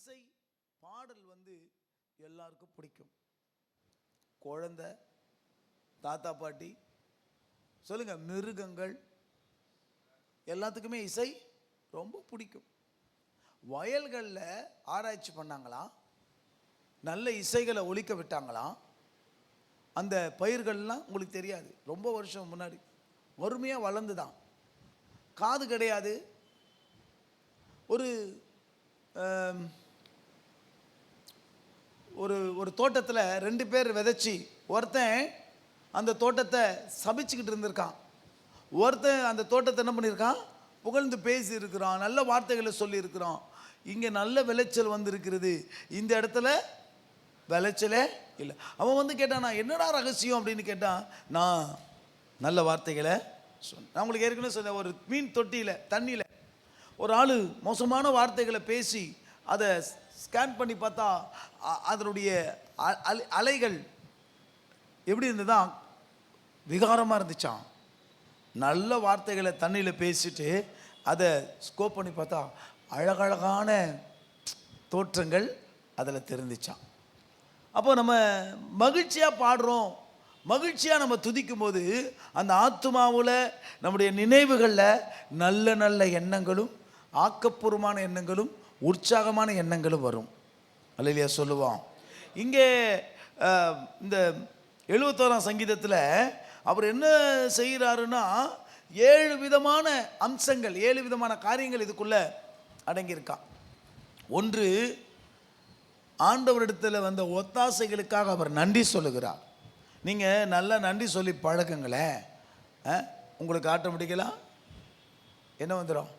இசை பாடல் எல்லாருக்கும் பிடிக்கும். குழந்தை, தாத்தா பாட்டி, சொல்லுங்க, மிருகங்கள் எல்லாத்துக்குமே இசை ரொம்ப பிடிக்கும். வயல்களில் ஆராய்ச்சி பண்ணாங்களாம், நல்ல இசைகளை ஒலிக்க விட்டாங்களாம். அந்த பயிர்கள்லாம் உங்களுக்கு தெரியாது, ரொம்ப வருஷம் முன்னாடி வறுமையாக வளர்ந்துதான், காது கிடையாது. ஒரு ஒரு ஒரு தோட்டத்தில் 2 பேர் விதைச்சி, ஒருத்தன் அந்த தோட்டத்தை சபிச்சுக்கிட்டு இருந்திருக்கான், ஒருத்தன் அந்த தோட்டத்தை என்ன பண்ணியிருக்கான், புகழ்ந்து பேசி இருக்கிறான், நல்ல வார்த்தைகளை சொல்லி இருக்கிறான். இங்கே நல்ல விளைச்சல் வந்திருக்கிறது, இந்த இடத்துல விளைச்சலே இல்லை. அவன் கேட்டான், நான் என்னடா ரகசியம் அப்படின்னு கேட்டான். நான் நல்ல வார்த்தைகளை சொன்னேன். நான் உங்களுக்கு ஏற்கனவே சொன்னேன், ஒரு மீன் தொட்டியில் தண்ணியில் ஒரு ஆள் மோசமான வார்த்தைகளை பேசி அதை ஸ்கேன் பண்ணி பார்த்தா அதனுடைய அலைகள் எப்படி இருந்ததுதான், விகாரமாக இருந்துச்சான். நல்ல வார்த்தைகளை தண்ணியில் பேசிட்டு அதை ஸ்கோப் பண்ணி பார்த்தா அழகழகான தோற்றங்கள் அதில் தெரிஞ்சிச்சான். அப்போ நம்ம மகிழ்ச்சியாக பாடுறோம், மகிழ்ச்சியாக நம்ம துதிக்கும் போது அந்த ஆத்துமாவில் நம்முடைய நினைவுகளில் நல்ல நல்ல எண்ணங்களும் ஆக்கப்பூர்வமான எண்ணங்களும் உற்சாகமான எண்ணங்களும் வரும். அல்லேலூயா சொல்லுவோம். இங்கே இந்த 71ஆம் சங்கீதத்தில் அவர் என்ன செய்கிறாருன்னா, 7 விதமான அம்சங்கள், 7 விதமான காரியங்கள் இதுக்குள்ளே அடங்கியிருக்கான். ஒன்று, ஆண்டவரிடத்தில் வந்த ஒத்தாசைகளுக்காக அவர் நன்றி சொல்லுகிறார். நீங்கள் நல்லா நன்றி சொல்லி பழகுங்களேன், உங்களுக்கு ஆட்டோமேட்டிக்கலாக என்ன வந்துடும்,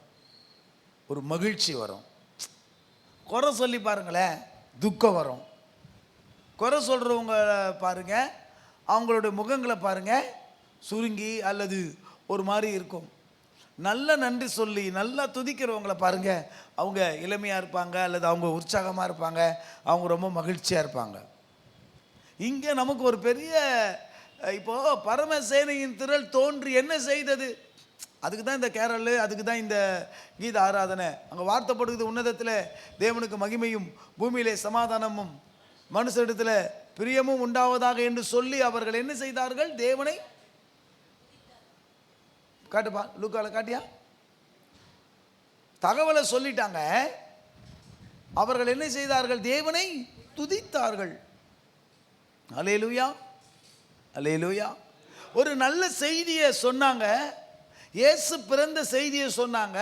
ஒரு மகிழ்ச்சி வரும். குறை சொல்லி பாருங்களேன், துக்கம் வரும். குறை சொல்கிறவங்க பாருங்கள், அவங்களுடைய முகங்களை பாருங்கள், சுருங்கி அல்லது ஒரு மாதிரி இருக்கும். நல்ல நன்றி சொல்லி நல்லா துதிக்கிறவங்கள பாருங்கள், அவங்க இளமையாக இருப்பாங்க, அல்லது அவங்க உற்சாகமாக இருப்பாங்க, அவங்க ரொம்ப மகிழ்ச்சியாக இருப்பாங்க. இங்கே நமக்கு ஒரு பெரிய, இப்போது பரமசேனையின் திரள் தோன்றி என்ன செய்தது, அதுக்கு தான் இந்த கேரளு, அதுக்கு தான் இந்த கீத ஆராதனை. அங்கே வார்த்தைப்படுகிறது, உன்னதத்தில் தேவனுக்கு மகிமையும் பூமியிலே சமாதானமும் மனுஷரிடத்தில் பிரியமும் உண்டாவதாக என்று சொல்லி அவர்கள் என்ன செய்தார்கள், தேவனை காட்டுப்பா, லூக்கால காட்டியா, தகவலை சொல்லிட்டாங்க. அவர்கள் என்ன செய்தார்கள், தேவனை துதித்தார்கள். அல்லேலூயா, அல்லேலூயா. ஒரு நல்ல செய்தியை சொன்னாங்க, இயேசு பிறந்த செய்தியை சொன்னாங்க,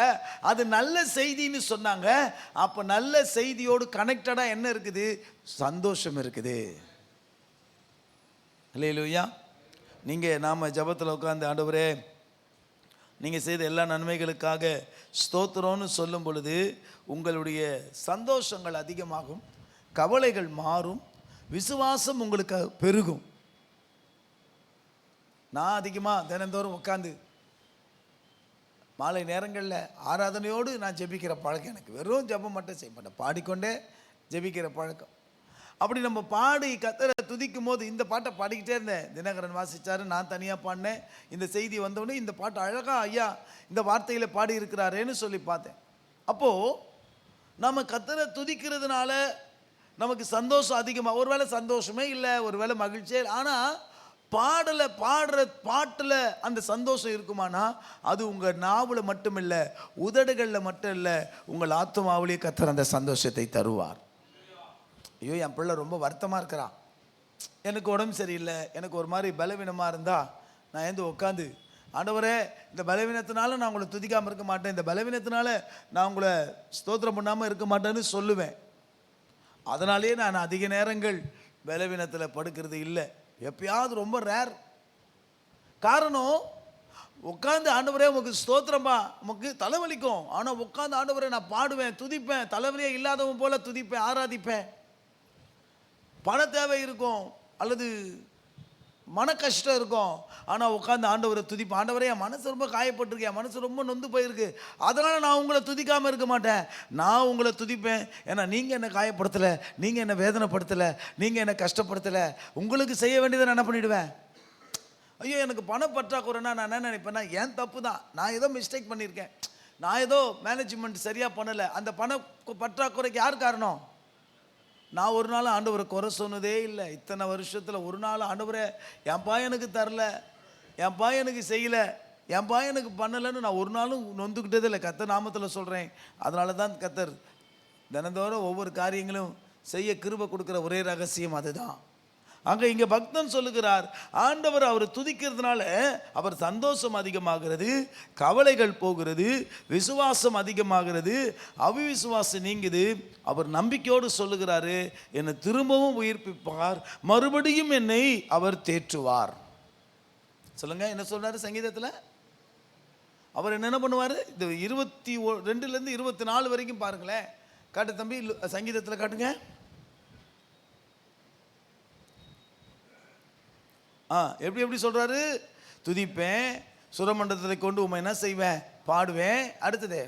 அது நல்ல செய்தின்னு சொன்னாங்க. அப்போ நல்ல செய்தியோடு கனெக்டடாக என்ன இருக்குது, சந்தோஷம் இருக்குது. அல்லேலூயா. நீங்கள் நாம் ஜபத்தில் உட்கார்ந்து, ஆண்டவரே நீங்கள் செய்த எல்லா நன்மைகளுக்காக ஸ்தோத்திரம்னு சொல்லும் பொழுது உங்களுடைய சந்தோஷங்கள் அதிகமாகும், கவலைகள் மாறும், விசுவாசம் உங்களுக்கு பெருகும். நான் அதிகமாக தினந்தோறும் உட்காந்து மாலை நேரங்களில் ஆராதனையோடு நான் ஜெபிக்கிற பழக்கம் எனக்கு. வெறும் ஜெபம் மட்டும் செய்ய மாட்டேன், பாடிக்கொண்டே ஜெபிக்கிற பழக்கம். அப்படி நம்ம பாடி கர்த்தரை துதிக்கும் போது, இந்த பாட்டை பாடிக்கிட்டே இருந்தேன். தினகரன் வாசித்தார், நான் தனியாக பாடினேன். இந்த செய்தி வந்தோடனே இந்த பாட்டு அழகாக ஐயா இந்த வார்த்தையில் பாடி இருக்கிறாரேன்னு சொல்லி பார்த்தேன். அப்போது நம்ம கர்த்தரை துதிக்கிறதுனால நமக்கு சந்தோஷம் அதிகமாக, ஒரு வேளை சந்தோஷமே இல்லை, ஒரு வேளை மகிழ்ச்சியே இல்லை, ஆனால் பாடுற பாட்டில் அந்த சந்தோஷம் இருக்குமானா அது உங்கள் நாவில் மட்டும் இல்லை, உதடுகளில் மட்டும் இல்லை, உங்கள் ஆத்துமாவிலேயே கர்த்தர் அந்த சந்தோஷத்தை தருவார். ஐயோ, என் பிள்ளை ரொம்ப வருத்தமாக இருக்கிறான், எனக்கு உடம்பு சரியில்லை, எனக்கு ஒரு மாதிரி பலவீனமாக இருந்தால் நான் ஏந்து உட்காந்து, ஆண்டவரே இந்த பலவீனத்தினால நான் உங்களை துதிக்காமல் இருக்க மாட்டேன், இந்த பலவீனத்தினால நான் உங்களை ஸ்தோத்திரம் பண்ணாமல் இருக்க மாட்டேன்னு சொல்லுவேன். அதனாலேயே நான் அதிக நேரங்கள் பலவீனத்தில் படுக்கிறது இல்லை, எப்பயாவது ரொம்ப ரேர். காரணம், உட்காந்து ஆண்டவரே உங்களுக்கு ஸ்தோத்திரம்பா, நமக்கு தலைவலிக்கும், ஆனால் உட்காந்து ஆண்டவரே நான் பாடுவேன், துதிப்பேன், தலைவலியே இல்லாதவன் போல துதிப்பேன், ஆராதிப்பேன். பண தேவை இருக்கும் அல்லது மன கஷ்டம் இருக்கும், ஆனால் உட்காந்து ஆண்டவரை துதிப்பேன். ஆண்டவரே என் மனசு ரொம்ப காயப்பட்டிருக்கு, என் மனசு ரொம்ப நொந்து போயிருக்கு, அதனால் நான் உங்களை துதிக்காமல் இருக்க மாட்டேன், நான் உங்களை துதிப்பேன். ஏன்னா நீங்கள் என்னை காயப்படுத்தலை, நீங்கள் என்னை வேதனைப்படுத்தலை, நீங்கள் என்னை கஷ்டப்படுத்தலை, உங்களுக்கு செய்ய வேண்டியதை நான் என்ன பண்ணிவிடுவேன். ஐயோ எனக்கு பணப்பற்றாக்குறைன்னா நான் என்ன நினைப்பேன்னா, ஏன் தப்பு தான், நான் ஏதோ மிஸ்டேக் பண்ணியிருக்கேன், நான் ஏதோ மேனேஜ்மெண்ட் சரியாக பண்ணலை, அந்த பண பற்றாக்குறைக்கு யார் காரணம், நான் ஒரு நாள் ஆண்டவரை குறை சொன்னதே இல்லை. இத்தனை வருஷத்தில் ஒரு நாள் ஆண்டவரை என் பையனுக்கு தரல, என் பையனுக்கு செய்யலை, என் பையனுக்கு பண்ணலைன்னு நான் ஒரு நாளும் நொந்துக்கிட்டதே இல்லை. கர்த்தர் நாமத்தில் சொல்கிறேன். அதனால தான் கர்த்தர் தினந்தோறும் ஒவ்வொரு காரியங்களும் செய்ய கிருபை கொடுக்குற ஒரே ரகசியம் அதுதான். அங்கே இங்கே பக்தன் சொல்லுகிறார், ஆண்டவர் அவர் துதிக்கிறதுனால அவர் சந்தோஷம் அதிகமாகிறது, கவலைகள் போகிறது, விசுவாசம் அதிகமாகிறது, அவிவிசுவாசம் நீங்குது. அவர் நம்பிக்கையோடு சொல்லுகிறாரு, என்னை திரும்பவும் உயிர்ப்பிப்பார், மறுபடியும் என்னை அவர் தேற்றுவார். சொல்லுங்க, என்ன சொல்றாரு சங்கீதத்தில்? அவர் என்ன பண்ணுவார்? இந்த 22லேருந்து 24 வரைக்கும் பாருங்களேன். காட்டு தம்பி, சங்கீதத்தில் காட்டுங்க. எப்படி சொல்றாரு? துதிப்பேன், சுரமண்டலத்தை கொண்டு உண்மை என்ன செய்வேன்? பாடுவேன். அடுத்தது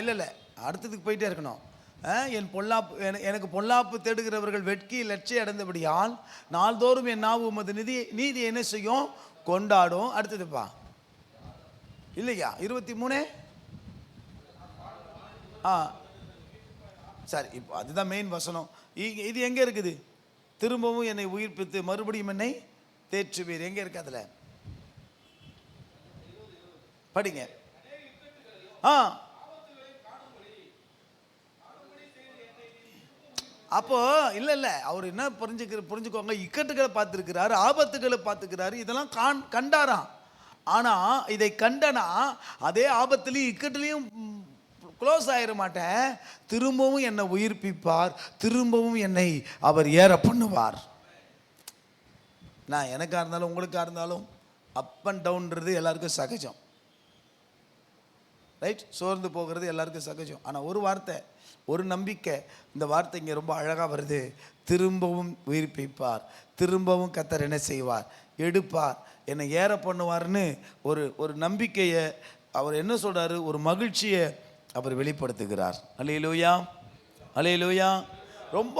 இல்லை, அடுத்ததுக்கு போயிட்டே இருக்கணும். என் பொல்லாப்பு எனக்கு பொல்லாப்பு தேடுகிறவர்கள் வெட்கி லட்சியம் அடைந்தபடியால் நாள்தோறும் என் நாவு உமது நீதி என்ன செய்யும்? கொண்டாடும். அடுத்ததுப்பா இல்லையா? 23. சரி, இப்போ அதுதான் மெயின் வசனம். இது எங்கே இருக்குது? திரும்பவும் என்னை உயிர்ப்பித்து மறுபடியும் என்னை தேற்றுவீர். எங்கே இருக்கு? அதில் படிங்க. அப்போ இல்லை, அவர் என்ன புரிஞ்சுக்கோங்க, இக்கட்டுகளை பார்த்துருக்கிறாரு, ஆபத்துகளை பார்த்துக்கிறாரு, இதெல்லாம் கண்டாராம். ஆனால் இதை கண்டனா அதே ஆபத்துலையும் இக்கட்டுலையும் க்ளோஸ் ஆயிட மாட்டேன். திரும்பவும் என்னை உயிர்ப்பிப்பார், திரும்பவும் என்னை அவர் ஏற பண்ணுவார். நான் எனக்காக இருந்தாலும் உங்களுக்காக இருந்தாலும் அப் அண்ட் டவுன்றது எல்லாருக்கும் சகஜம், ரைட்? சோர்ந்து போகிறது எல்லாருக்கும் சகஜம். ஆனால் ஒரு வார்த்தை, ஒரு நம்பிக்கை, இந்த வார்த்தை இங்கே ரொம்ப அழகாக வருது. திரும்பவும் உயிர்ப்பிப்பார், திரும்பவும் கர்த்தர் என்ன செய்வார்? எடுப்பார், என்னை ஏற பண்ணுவார்னு ஒரு நம்பிக்கையை அவர் என்ன சொல்கிறாரு? ஒரு மகிழ்ச்சியை அவர் வெளிப்படுத்துகிறார். அல்லேலூயா, அல்லேலூயா. ரொம்ப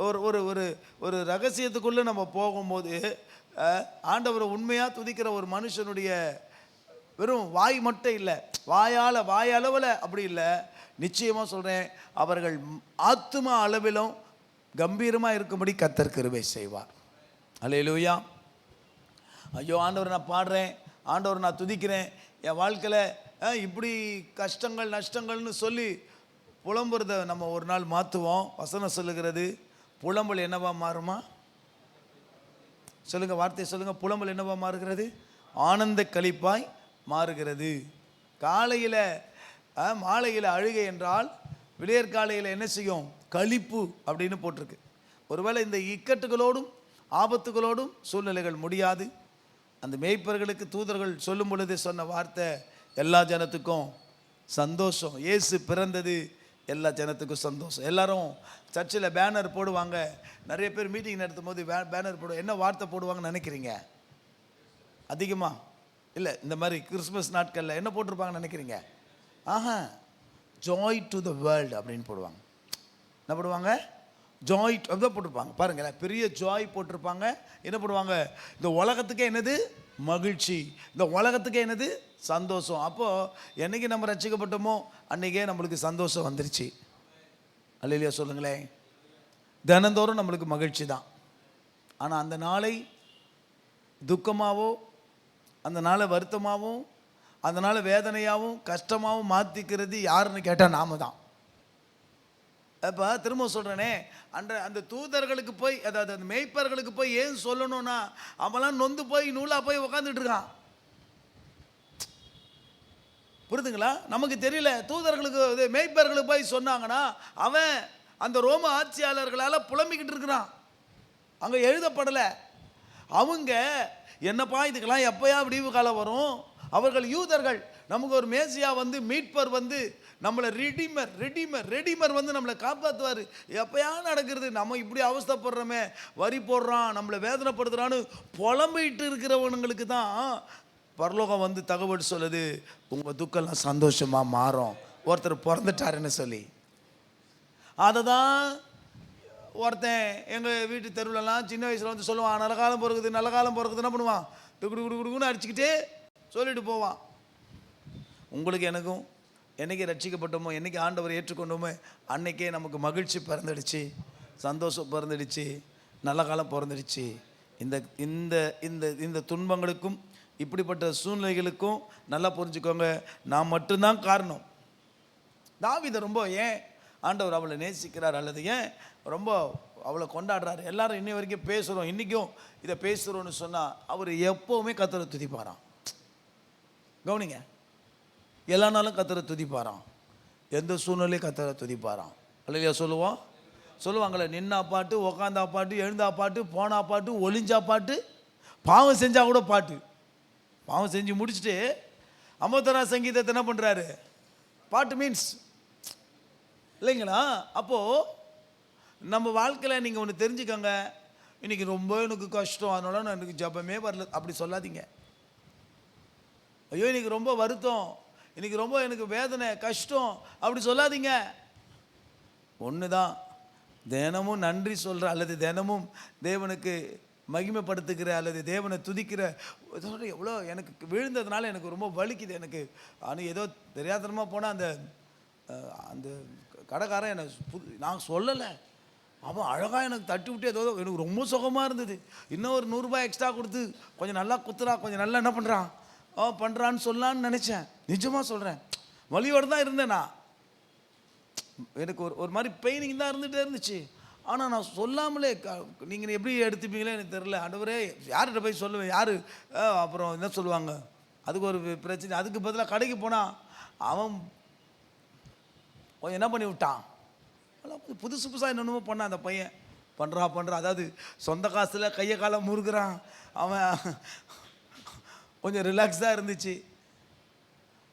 ஒரு ஒரு ஒரு ரகசியத்துக்குள்ளே நம்ம போகும்போது ஆண்டவரை உண்மையாக துதிக்கிற ஒரு மனுஷனுடைய வெறும் வாய் மட்டும் இல்லை, வாயளவில் அப்படி இல்லை, நிச்சயமாக சொல்கிறேன், அவர்கள் ஆத்தும அளவிலும் கம்பீரமாக இருக்கும்படி கர்த்தர் கிருபை செய்வார். அல்லேலூயா. ஐயோ ஆண்டவர் நான் பாடுறேன், ஆண்டவர் நான் துதிக்கிறேன், என் வாழ்க்கையில் இப்படி கஷ்டங்கள் நஷ்டங்கள்னு சொல்லி புலம்புறதை நம்ம ஒரு நாள் மாற்றுவோம். வசனம் சொல்லுகிறது, புலம்பல் என்னவா மாறுமா? சொல்லுங்க, வார்த்தையை சொல்லுங்க. புலம்பல் என்னவா மாறுகிறது? ஆனந்த களிப்பாய் மாறுகிறது. காலையில் மாலையில் அழுகை என்றால் விடியற் காலையில் என்ன செய்யும்? களிப்பு அப்படின்னு போட்டிருக்கு. ஒருவேளை இந்த இக்கட்டுகளோடும் ஆபத்துகளோடும் சூழ்நிலைகள் முடியாது. அந்த மேய்ப்பர்களுக்கு தூதர்கள் சொல்லும் பொழுது சொன்ன வார்த்தை, எல்லா ஜனத்துக்கும் சந்தோஷம், இயேசு பிறந்தது எல்லா ஜனத்துக்கும் சந்தோஷம். எல்லாரும் சர்ச்சில் பேனர் போடுவாங்க. நிறைய பேர் மீட்டிங் நடத்தும் போது பேனர் போடுவாங்க. என்ன வார்த்தை போடுவாங்கன்னு நினைக்கிறீங்க? அதிகமாக இல்லை, இந்த மாதிரி கிறிஸ்மஸ் நாட்களில் என்ன போட்டிருப்பாங்கன்னு நினைக்கிறீங்க? ஜாய் டு த வேர்ல்டு அப்படின்னு போடுவாங்க. என்ன போடுவாங்க? ஜாய் அப்படிதான் போட்டிருப்பாங்க. பாருங்களேன், பெரிய ஜாய் போட்டிருப்பாங்க. என்ன போடுவாங்க? இந்த உலகத்துக்கே என்னது? மகிழ்ச்சி. இந்த உலகத்துக்கே என்னது? சந்தோஷம். அப்போது என்னைக்கு நம்ம ரட்சிக்கப்பட்டோமோ அன்றைக்கே நம்மளுக்கு சந்தோஷம் வந்துருச்சு. அல்லேலூயா சொல்லுங்களேன். தினந்தோறும் நம்மளுக்கு மகிழ்ச்சி தான். ஆனால் அந்த நாளை துக்கமாகவோ, அந்த நாளை வருத்தமாகவும், அந்த நாளை வேதனையாகவும் கஷ்டமாகவும் மாற்றிக்கிறது யாருன்னு கேட்டால் நாம தான். இப்போ திரும்ப சொல்கிறேனே, அந்த தூதர்களுக்கு போய், அதாவது அந்த மேய்ப்பர்களுக்கு போய் ஏன் சொல்லணும்னா, அவெல்லாம் நொந்து போய் நூலாக போய் உக்காந்துட்டு இருக்கான். புரியுதுங்களா? நமக்கு தெரியல. தூதர்களுக்கு மேய்ப்பர்களுக்கு போய் சொன்னாங்கன்னா அவன் அந்த ரோம ஆட்சியாளர்களால் புலம்பிக்கிட்டு இருக்கிறான். அங்கே எழுதப்படலை. அவங்க என்னப்பா இதுக்கெல்லாம் எப்போயா விடிவு காலம் வரும்? அவர்கள் யூதர்கள். நமக்கு ஒரு மேசியா வந்து, மீட்பர் வந்து, நம்மளை ரெடிமர் வந்து நம்மளை காப்பாற்றுவார். எப்போயா நடக்கிறது? நம்ம இப்படி அவஸ்தைப்படுறோமே, வரி போடுறான், நம்மளை வேதனைப்படுத்துறான்னு புலம்பிட்டு இருக்கிறவங்களுக்கு தான் பரலோகம் வந்து தகவல் சொல்லுது, உங்கள் துக்கம்லாம் சந்தோஷமாக மாறும், ஒருத்தர் பிறந்துட்டாருன்னு சொல்லி. அதை தான் ஒருத்தன் எங்கள் வீட்டு தெருவிலலாம் சின்ன வயசில் வந்து சொல்லுவான், நல்ல காலம் பிறகுது, நல்ல காலம் பிறகுது. என்ன பண்ணுவான்? குடுக்குன்னு அடிச்சுக்கிட்டே சொல்லிட்டு போவான். உங்களுக்கு எனக்கும் என்னைக்கு ரட்சிக்கப்பட்டோமோ, என்னைக்கு ஆண்டவர் ஏற்றுக்கொண்டோமோ அன்னைக்கே நமக்கு மகிழ்ச்சி பிறந்துடுச்சு, சந்தோஷம் பிறந்துடுச்சு, நல்ல காலம் பிறந்துடுச்சு. இந்த இந்த இந்த இந்த துன்பங்களுக்கும் இப்படிப்பட்ட சூழ்நிலைகளுக்கும் நல்லா புரிஞ்சுக்கோங்க, நான் மட்டும்தான் காரணம். தாவீதை ரொம்ப ஏன் ஆண்டவர் அவளை நேசிக்கிறார், அல்லது ஏன் ரொம்ப அவளை கொண்டாடுறாரு? எல்லாரும் இன்னி வரைக்கும் பேசுகிறோம், இன்றைக்கும் இதை பேசுகிறோன்னு சொன்னால் அவர் எப்போவுமே கர்த்தரை துதிப்பாராம். கவனிங்க, எல்லா நாளும் கர்த்தரை துதிப்பாராம், எந்த சூழ்நிலையும் கர்த்தரை துதிப்பாராம். அல்லையா சொல்லுவாங்களே, நின்னா பாட்டு, உக்காந்தா பாட்டு, எழுந்தா பாட்டு, போனா பாட்டு, ஒளிஞ்சா பாட்டு, பாவம் செஞ்சா கூட பாட்டு. பாவம் செஞ்சு முடிச்சுட்டு 51ஆம் சங்கீதத்தை என்ன பண்ணுறாரு? பாட்டு மீன்ஸ் இல்லைங்களா? அப்போது நம்ம வாழ்க்கையில் நீங்கள் ஒன்று தெரிஞ்சுக்கோங்க, இன்றைக்கி ரொம்ப எனக்கு கஷ்டம், அதனால நான் எனக்கு ஜபமே வரல அப்படி சொல்லாதீங்க. ஐயோ இன்றைக்கி ரொம்ப வருத்தம், இன்றைக்கி ரொம்ப எனக்கு வேதனை கஷ்டம் அப்படி சொல்லாதீங்க. ஒன்று தான், தினமும் நன்றி சொல்கிற அல்லது தினமும் தேவனுக்கு மகிமைப்படுத்துகிற அல்லது தேவனை துதிக்கிற, எவ்வளோ எனக்கு விழுந்ததுனால எனக்கு ரொம்ப வலிக்குது, எனக்கு ஆனால் ஏதோ தெரியாதனமாக போனால் அந்த அந்த கடைக்காரன் என்னை நான் சொல்லலை, அவன் அழகாக எனக்கு தட்டி விட்டு ஏதோ எனக்கு ரொம்ப சுகமாக இருந்தது. இன்னும் ஒரு 100 ரூபாய் எக்ஸ்ட்ரா கொடுத்து கொஞ்சம் நல்லா குத்துறா, கொஞ்சம் நல்லா என்ன பண்ணுறான் பண்ணுறான்னு சொல்லலான்னு நினச்சேன். நிஜமாக சொல்கிறேன், வலியோடு தான் இருந்தேன் நான். எனக்கு ஒரு மாதிரி பெயினிங் தான் இருந்துகிட்டே இருந்துச்சு. ஆனால் நான் சொல்லாமலே, நீங்கள் எப்படி எடுத்துப்பீங்களே எனக்கு தெரில. ஆண்டவரே யார்கிட்ட போய் சொல்லுவேன், யார் அப்புறம் என்ன சொல்லுவாங்க, அதுக்கு ஒரு பிரச்சனை. அதுக்கு பதிலாக கடைக்கு போனால் அவன் என்ன பண்ணி விட்டான், புதுசு புதுசாக என்னென்னமோ பண்ணான் அந்த பையன். பண்ணுறான் அதாவது சொந்த காசில் கையை காலம் முறுக்குறான் அவன். கொஞ்சம் ரிலாக்ஸாக இருந்துச்சு.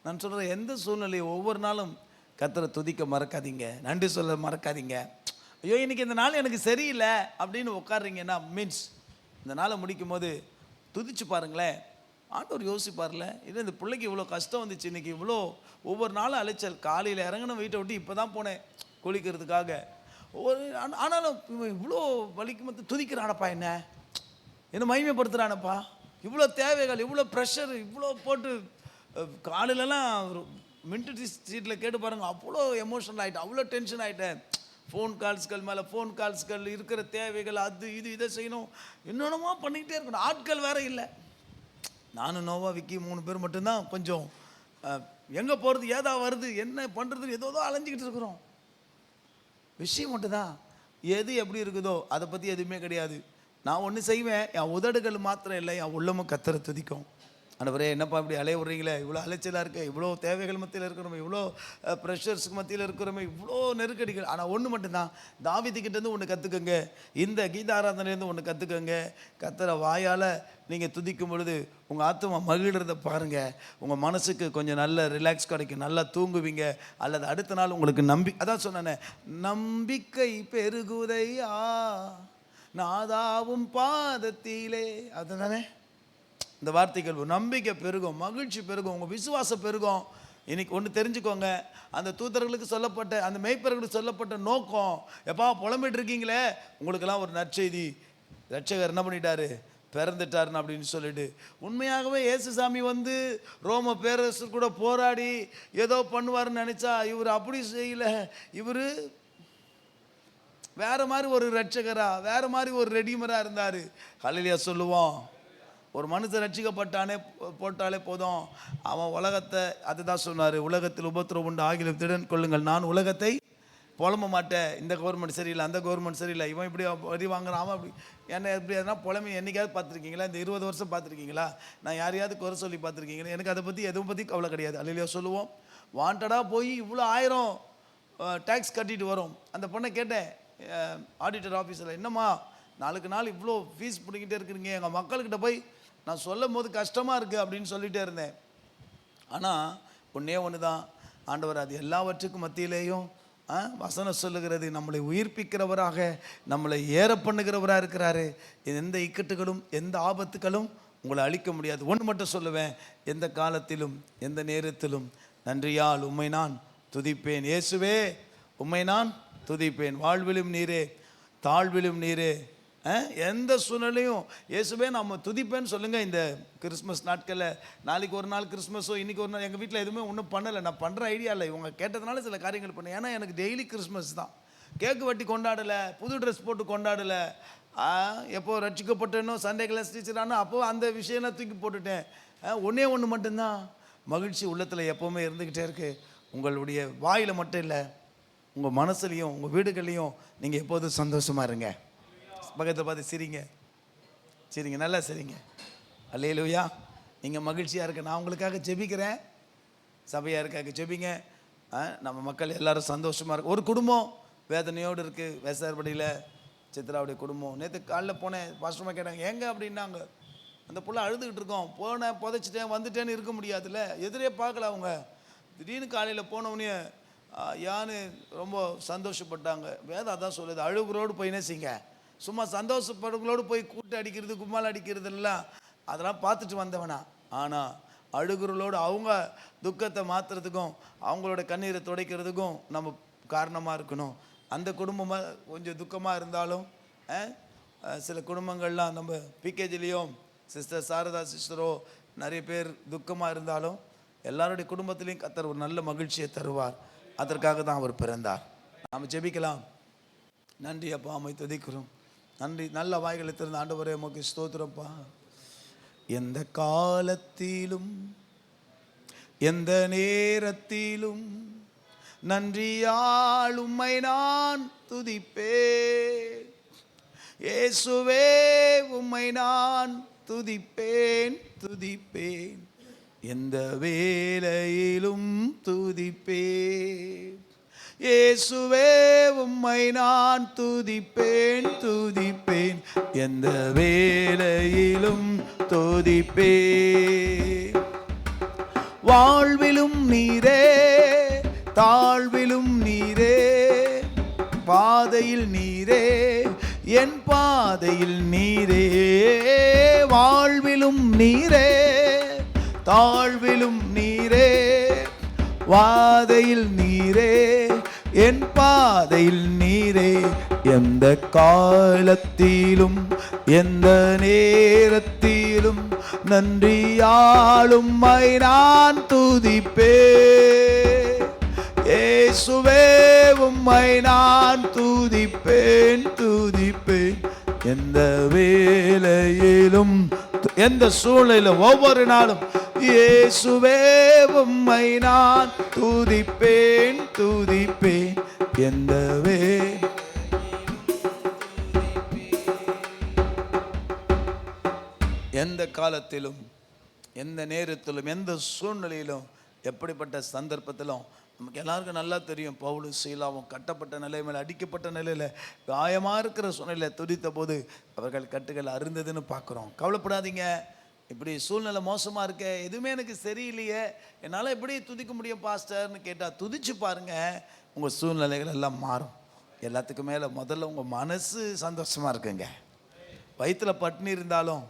நான் சொல்கிறேன், எந்த சூழ்நிலையும் ஒவ்வொரு நாளும் கர்த்தரை துதிக்க மறக்காதீங்க, நன்றி சொல்ல மறக்காதீங்க. ஐயோ இன்றைக்கி இந்த நாள் எனக்கு சரியில்லை அப்படின்னு உட்காடுறீங்கன்னா மீன்ஸ் இந்த நாளை முடிக்கும் போது துதிச்சு பாருங்களேன், ஆண்டவர் யோசிப்பார்ல, இல்லை இந்த பிள்ளைக்கு இவ்வளோ கஷ்டம் வந்துச்சு, இன்றைக்கி இவ்வளோ ஒவ்வொரு நாளும் அலைச்சல். காலையில் இறங்கணும், வீட்டை விட்டு இப்போ தான் போனேன் குளிக்கிறதுக்காக. ஆனாலும் இவ்வளோ வலிக்கும் போது துதிக்கிறானப்பா, என்ன மகிமைப்படுத்துகிறானப்பா, இவ்வளோ தேவைகள், இவ்வளோ ப்ரெஷர், இவ்வளோ போட்டு. காலையிலலாம் மின்ட்டு சீட்டில் கேட்டு பாருங்கள், அவ்வளோ எமோஷனல் ஆகிட்டேன், அவ்வளோ டென்ஷன் ஆகிட்டேன். ஃபோன் கால்ஸ்கள் மேலே ஃபோன் கால்ஸ்கள், இருக்கிற தேவைகள், அது இது இதை செய்யணும், என்னென்னமோ பண்ணிக்கிட்டே இருக்கணும். ஆட்கள் வேறு இல்லை. நானும் நோவா விக்கி 3 பேர் மட்டும்தான் கொஞ்சம் எங்கே போகிறது, ஏதா வருது, என்ன பண்ணுறது, ஏதோ அலைஞ்சிக்கிட்டு இருக்கிறோம். விஷயம் மட்டும்தான், எது எப்படி இருக்குதோ அதை பற்றி எதுவுமே கிடையாது. நான் ஒன்று செய்வேன், என் உதடுகள் மாத்திரம் இல்லை, என் உள்ளமும் கர்த்தரை துதிக்கும். ஆண்டவரே என்னப்பா இப்படி அலைய விட்றீங்களே, இவ்வளோ அலைச்சலாக இருக்க, இவ்வளோ தேவைகள் மத்தியில் இருக்கிறோமே, இவ்வளோ ப்ரெஷர்ஸுக்கு மத்தியில் இருக்கிறோமே, இவ்வளோ நெருக்கடிகள். ஆனால் ஒன்று மட்டும்தான், தாவீதுகிட்டேருந்து ஒன்று கற்றுக்கங்க, இந்த கீத ஆராதனையிலேருந்து ஒன்று கற்றுக்கங்க. கர்த்தரை வாயால் நீங்கள் துதிக்கும் பொழுது உங்கள் ஆத்மா மகிழ்கிறத பாருங்கள், உங்கள் மனசுக்கு கொஞ்சம் நல்ல ரிலாக்ஸ் கிடைக்கும், நல்லா தூங்குவீங்க. அல்லது அடுத்த நாள் உங்களுக்கு அதான் சொன்னேன், நம்பிக்கை பெருகுதையா நாதாவும் பாதத்திலே, அதுதானே இந்த வார்த்தைகள். நம்பிக்கை பெருகும், மகிழ்ச்சி பெருகும், உங்கள் விசுவாசம் பெருகும். இன்னைக்கு ஒன்று தெரிஞ்சுக்கோங்க, அந்த தூதர்களுக்கு சொல்லப்பட்ட, அந்த மேய்ப்பர்களுக்கு சொல்லப்பட்ட நோக்கம், எப்பா புலம்பிட்டு இருக்கீங்களே, உங்களுக்கெல்லாம் ஒரு நற்செய்தி, ரட்சகர் என்ன பண்ணிட்டாரு, பிறந்துட்டாருன்னு அப்படின்னு சொல்லிட்டு. உண்மையாகவே இயேசுசாமி வந்து ரோம பேரரசு கூட போராடி ஏதோ பண்ணுவார்னு நினச்சா, இவர் அப்படி செய்யலை. இவர் வேறு மாதிரி ஒரு ரட்சகரா, வேறு மாதிரி ஒரு ரெடிமராக இருந்தார். ஹல்லேலூயா சொல்லுவோம். ஒரு மனுஷன் போட்டாலே போதும், அவன் உலகத்தை, அதுதான் சொன்னார், உலகத்தில் உபத்திரவம் உண்டு ஆகிலும் திடன் கொள்ளுங்கள், நான் உலகத்தை புலம்ப மாட்டேன். இந்த கவர்மெண்ட் சரியில்லை, அந்த கவர்மெண்ட் சரியில்லை, இவன் இப்படி வரி வாங்குறான், அவன் அப்படி, என்ன எப்படி எதனா புலமை என்றைக்காவது பார்த்துருக்கீங்களா? இந்த 20 வருஷம் பார்த்துருக்கீங்களா? நான் யாரையாவது குறை சொல்லி பார்த்துருக்கீங்களா? எனக்கு அதை பற்றி எதுவும் பற்றி கவலை கிடையாது. அல்லையா சொல்லுவோம். வாண்டடாக போய் இவ்வளோ 1000 டேக்ஸ் கட்டிட்டு வரும். அந்த பொண்ணை கேட்டேன் ஆடிட்டர் ஆஃபீஸில், என்னம்மா நாளுக்கு நாள் இவ்வளோ ஃபீஸ் பிடிக்கிட்டே இருக்கிறீங்க, எங்கள் மக்கள்கிட்ட போய் நான் சொல்லும் போது கஷ்டமாக இருக்குது அப்படின்னு சொல்லிகிட்டே இருந்தேன். ஆனால் ஒன்று தான், ஆண்டவர் அது எல்லாவற்றுக்கும் மத்தியிலேயும் வசனம் சொல்லுகிறது, நம்மளை உயிர்ப்பிக்கிறவராக, நம்மளை ஏற பண்ணுகிறவராக இருக்கிறாரு. எந்த இக்கட்டுகளும் எந்த ஆபத்துகளும் உங்களை அழிக்க முடியாது. ஒன்று மட்டும் சொல்லுவேன், எந்த காலத்திலும் எந்த நேரத்திலும் நன்றியால் உம்மை நான் துதிப்பேன். இயேசுவே உம்மை நான் துதிப்பேன். வாழ்விலும் நீரே, தாழ்விலும் நீரே, எந்த சூழ்நிலையும் இயேசுவே நம்ம துதிப்பேன்னு சொல்லுங்கள். இந்த கிறிஸ்மஸ் நாட்களில் நாளைக்கு ஒரு நாள் கிறிஸ்மஸோ இன்றைக்கி ஒரு நாள் எங்கள் வீட்டில் எதுவுமே ஒன்றும் பண்ணலை. நான் பண்ணுற ஐடியா இல்லை, இவங்க கேட்டதுனால சில காரியங்கள் பண்ணேன். ஏன்னா எனக்கு டெய்லி கிறிஸ்மஸ் தான். கேக்கு வெட்டி கொண்டாடலை, புது ட்ரெஸ் போட்டு கொண்டாடலை. எப்போ ரட்சிக்கப்பட்டேனோ சண்டே கிளாஸ் டீச்சரானோ அப்போ அந்த விஷயம்லாம் தூக்கி போட்டுட்டேன். ஒன்றே ஒன்று மட்டும்தான், மகிழ்ச்சி உள்ளத்தில் எப்போவுமே இருந்துக்கிட்டே இருக்குது. உங்களுடைய வாயில் மட்டும் இல்லை, உங்கள் மனசுலையும் உங்கள் வீடுகள்லையும் நீங்கள் எப்போதும் சந்தோஷமாக இருங்க. பக்கத்தை பார்த்து சிரிங்க, சரிங்க, நல்லா சரிங்க. அல்லேலூயா. நீங்கள் மகிழ்ச்சியாக இருக்க நான் உங்களுக்காக ஜெபிக்கிறேன். சபையாக இருக்காக ஜெபிங்க. நம்ம மக்கள் எல்லோரும் சந்தோஷமாக இருக்கு. ஒரு குடும்பம் வேதனையோடு இருக்குது, வேசார்படியில் சித்ராவுடைய குடும்பம். நேற்று காலைல போனேன், பாஸ்டர்மா கேட்டாங்க ஏங்க அப்படின்னாங்க. அந்த புள்ள அழுதுகிட்டு இருக்கோம். போனேன், புதைச்சிட்டேன், வந்துட்டேன்னு இருக்க முடியாதுல்ல. எதிரே பார்க்கல அவங்க. திடீர்னு காலையில் போனவனே யான்னு ரொம்ப சந்தோஷப்பட்டாங்க. வேதம் அதான் சொல்லுது, அழுகுறோடு போய் என்ன செய்யுங்க, சும்மா சந்தோஷப்படுகளோடு போய் கூட்டு அடிக்கிறது கும்மால் அடிக்கிறது எல்லாம் அதெல்லாம் பார்த்துட்டு வந்தவனா. ஆனால் அழுகுறளோடு அவங்க துக்கத்தை மாற்றுறதுக்கும் அவங்களோட கண்ணீரை துடைக்கிறதுக்கும் நம்ம காரணமாக இருக்கணும். அந்த குடும்பமாக கொஞ்சம் துக்கமாக இருந்தாலும் சில குடும்பங்கள்லாம் நம்ம பிகேஜிலையும் சிஸ்டர் சாரதா சிஸ்டரோ நிறைய பேர் துக்கமாக இருந்தாலும் எல்லாருடைய குடும்பத்திலையும் கர்த்தர் ஒரு நல்ல மகிழ்ச்சியை தருவார். அதற்காக தான் அவர் பிறந்தார். நாம் ஜெபிக்கலாம். நன்றி அப்பா, அம்மை துதிக்கிறோம். நன்றி. நல்ல வாய்களை திறந்த ஆண்டவரே உமக்கு ஸ்தோத்திரப்பா. எந்த காலத்திலும் எந்த நேரத்திலும் நன்றியால் உம்மை நான் துதிப்பேன். இயேசுவே உம்மை நான் துதிப்பேன் துதிப்பேன், எந்த வேளையிலும் துதிப்பேன். இயேசுவே உம்மை நான் துதிப்பேன் துதிப்பேன், எந்த வேளையிலும் துதிப்பேன். வாழ்விலும் நீரே தாழ்விலும் நீரே, பாதையில் நீரே என் பாதையில் நீரே. வாழ்விலும் நீரே தாழ்விலும் நீரே, வாதையில் நீரே என் பாதையில் நீரே. எந்த காலத்திலும் எந்த நேரத்திலும் நன்றியால் உம்மை நான் துதிப்பேன். இயேசுவே உம்மை நான் துதிப்பேன் துதிப்பேன், எந்த வேளையிலும் எந்த சூழ்நிலையிலும் ஒவ்வொரு நாளும் இயேசுவே உம்மை நான் துதிப்பேன் துதிப்பேன், எந்த எந்த காலத்திலும் எந்த நேரத்திலும் எந்த சூழ்நிலையிலும் எப்படிப்பட்ட சந்தர்ப்பத்திலும் நமக்கு எல்லாருக்கும் நல்லா தெரியும். பவுலும் சீலாவும் கட்டப்பட்ட நிலைமையில் அடிக்கப்பட்ட நிலையில் காயமாக இருக்கிற சூழ்நிலையில் துதித்த போது அவர்கள் கட்டுகள் அருந்ததுன்னு பார்க்குறோம். கவலைப்படாதீங்க, இப்படி சூழ்நிலை மோசமாக இருக்க, எதுவுமே எனக்கு சரியில்லையே, என்னால் எப்படி துதிக்க முடியும் பாஸ்டர்னு கேட்டால் துதிச்சு பாருங்கள், உங்கள் சூழ்நிலைகள் எல்லாம் மாறும். எல்லாத்துக்கும் மேலே முதல்ல உங்கள் மனசு சந்தோஷமாக இருக்குங்க. வயிற்றில் பட்டினி இருந்தாலும்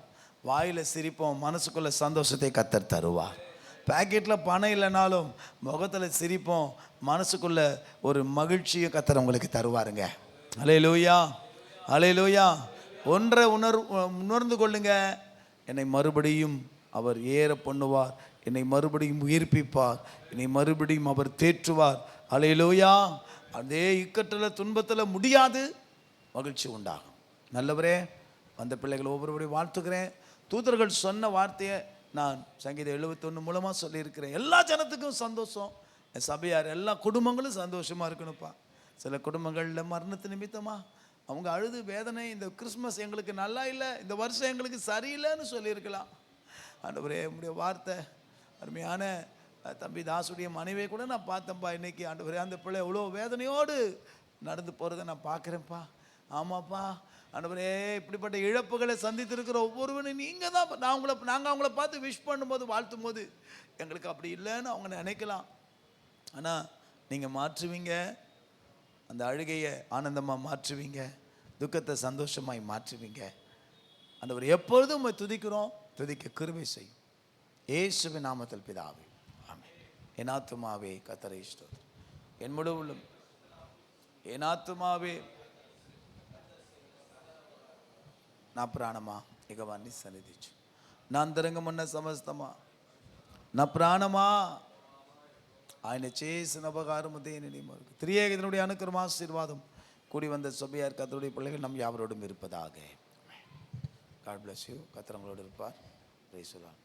வாயில் சிரிப்போம், மனசுக்குள்ளே சந்தோஷத்தை கர்த்தர் தருவார். பேக்கெட்டில் பணம் இல்லைனாலும் முகத்தில் சிரிப்போம், மனசுக்குள்ள ஒரு மகிழ்ச்சியை கர்த்தர் உங்களுக்கு தருவாருங்க. அல்லேலூயா அல்லேலூயா. ஒன்றை உணர்ந்து கொள்ளுங்க, என்னை மறுபடியும் அவர் ஏற பண்ணுவார், என்னை மறுபடியும் உயிர்ப்பிப்பார், என்னை மறுபடியும் அவர் தேற்றுவார். அல்லேலூயா. அதே இக்கட்டில் துன்பத்தில் முடியாது, மகிழ்ச்சி உண்டாகும். நல்லவரே, வந்த பிள்ளைகள் ஒவ்வொருவரையும் வாழ்த்துக்கிறேன். தூதர்கள் சொன்ன வார்த்தையை நான் சங்கீதம் 71 மூலமாக சொல்லியிருக்கிறேன். எல்லா ஜனத்துக்கும் சந்தோஷம், என் சபையார் எல்லா குடும்பங்களும் சந்தோஷமாக இருக்கணும்ப்பா. சில குடும்பங்களில் மரணத்து நிமித்தமாக அவங்க அழுது வேதனை, இந்த கிறிஸ்மஸ் எங்களுக்கு நல்லா இல்லை, இந்த வருஷம் எங்களுக்கு சரியில்லைன்னு சொல்லியிருக்கலாம். ஆண்டவரே, உங்களுடைய வார்த்தை அருமையான தம்பி தாசுடைய மனைவியை கூட நான் பார்த்தேன்ப்பா இன்னைக்கு. ஆண்டவரே, அந்த பிள்ளை எவ்வளோ வேதனையோடு நடந்து போகிறத நான் பார்க்குறேன்ப்பா. ஆமாப்பா ஆண்டவரே, இப்படிப்பட்ட இழப்புகளை சந்தித்திருக்கிற ஒவ்வொருவரும் நீங்கள் தான். நாங்கள் அவங்கள பார்த்து விஷ் பண்ணும்போது வாழ்த்தும் போது எங்களுக்கு அப்படி இல்லைன்னு அவங்க நினைக்கலாம். ஆனால் நீங்கள் மாற்றுவீங்க, அந்த அழுகையை ஆனந்தமாக மாற்றுவீங்க, துக்கத்தை சந்தோஷமாய் மாற்றுவீங்க. ஆண்டவர் எப்பொழுதும் உம்மை துதிக்கிறோம், துதிக்க கிருபை செய்யும். இயேசுவின் நாமத்தில் பிதாவே, ஆமென். என் ஆத்துமாவே கர்த்தரை ஸ்தோத்திரி, என் முழு உள்ளம் என் ஆத்துமாவே నా ప్రాణమా ఎగవాన్ని సన్నిధించు, నా అంతరంగమున్న సమస్తమా నా ప్రాణమా ఆయన చేసిన ఉపகாரము தேனினி மறுக்கு. திரியேகத்தினுடைய அனுக்கிரம ஆசீர்வாதம் கூடி வந்த சபையார் கர்த்தருடைய பிள்ளைகள் நம் யாவரோடும் இருப்பதாக. God bless you. கர்த்தர் உங்களோடு இருப்பார். Praise the Lord.